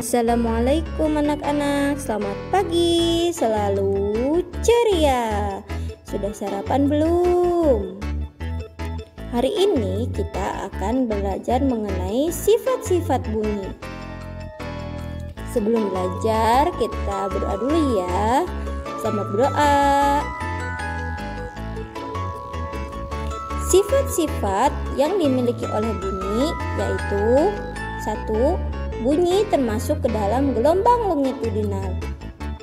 Assalamualaikum anak-anak, selamat pagi, selalu ceria. Sudah sarapan belum? Hari ini kita akan belajar mengenai sifat-sifat bunyi. Sebelum belajar, kita berdoa dulu ya. Selamat berdoa. Sifat-sifat yang dimiliki oleh bunyi yaitu 1. Bunyi termasuk ke dalam gelombang longitudinal.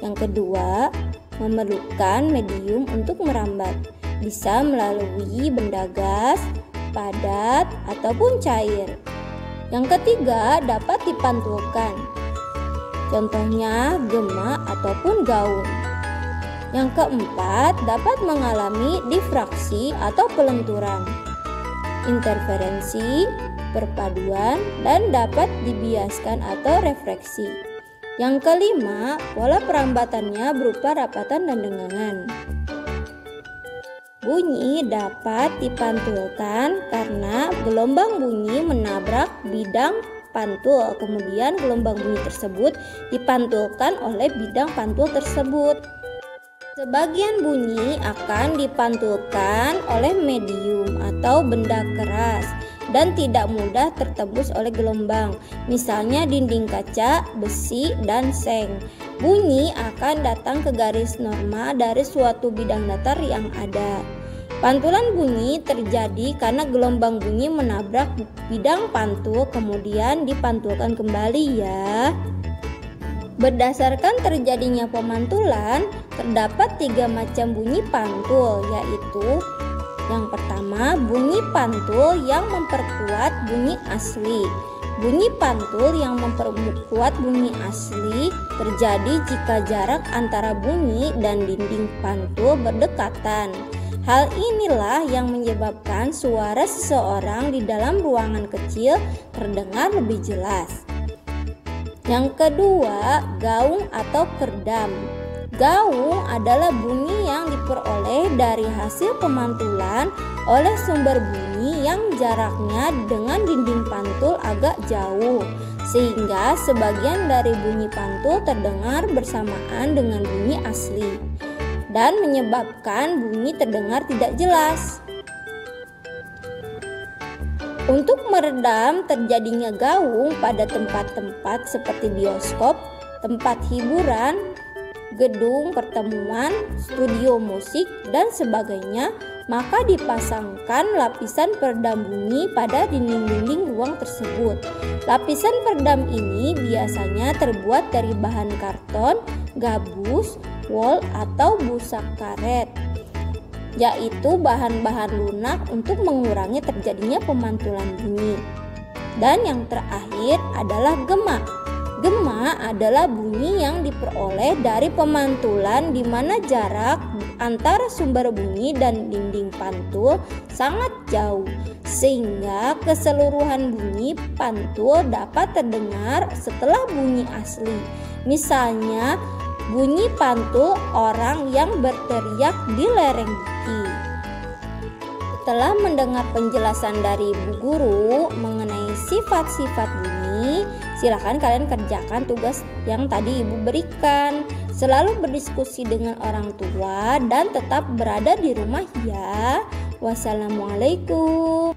Yang kedua, memerlukan medium untuk merambat. Bisa melalui benda gas, padat, ataupun cair. Yang ketiga, dapat dipantulkan. Contohnya gema ataupun gaung. Yang keempat, dapat mengalami difraksi atau pelenturan, interferensi, perpaduan, dan dapat dibiaskan atau refleksi. Yang kelima, pola perambatannya berupa rapatan dan dengangan. Bunyi dapat dipantulkan karena gelombang bunyi menabrak bidang pantul, kemudian gelombang bunyi tersebut dipantulkan oleh bidang pantul tersebut. Sebagian bunyi akan dipantulkan oleh medium atau benda keras dan tidak mudah tertembus oleh gelombang, misalnya dinding kaca, besi, dan seng. Bunyi akan datang ke garis norma dari suatu bidang datar yang ada. Pantulan bunyi terjadi karena gelombang bunyi menabrak bidang pantul kemudian dipantulkan kembali ya. Berdasarkan terjadinya pemantulan, terdapat 3 macam bunyi pantul, yaitu yang pertama, bunyi pantul yang memperkuat bunyi asli. Bunyi pantul yang memperkuat bunyi asli terjadi jika jarak antara bunyi dan dinding pantul berdekatan. Hal inilah yang menyebabkan suara seseorang di dalam ruangan kecil terdengar lebih jelas. Yang kedua, gaung atau kerdam. Gaung adalah bunyi yang diperoleh dari hasil pemantulan oleh sumber bunyi yang jaraknya dengan dinding pantul agak jauh, sehingga sebagian dari bunyi pantul terdengar bersamaan dengan bunyi asli dan menyebabkan bunyi terdengar tidak jelas. Untuk meredam terjadinya gaung pada tempat-tempat seperti bioskop, tempat hiburan, gedung pertemuan, studio musik, dan sebagainya, maka dipasangkan lapisan peredam bunyi pada dinding-dinding ruang tersebut. Lapisan peredam ini biasanya terbuat dari bahan karton, gabus, wol, atau busa karet, yaitu bahan-bahan lunak untuk mengurangi terjadinya pemantulan bunyi. Dan yang terakhir adalah gema. Gema adalah bunyi yang diperoleh dari pemantulan di mana jarak antara sumber bunyi dan dinding pantul sangat jauh, sehingga keseluruhan bunyi pantul dapat terdengar setelah bunyi asli. Misalnya, bunyi pantul orang yang berteriak di lereng bukit. Setelah mendengar penjelasan dari Bu Guru mengenai sifat-sifat bunyi, silakan kalian kerjakan tugas yang tadi Ibu berikan. Selalu berdiskusi dengan orang tua dan tetap berada di rumah ya. Wassalamualaikum.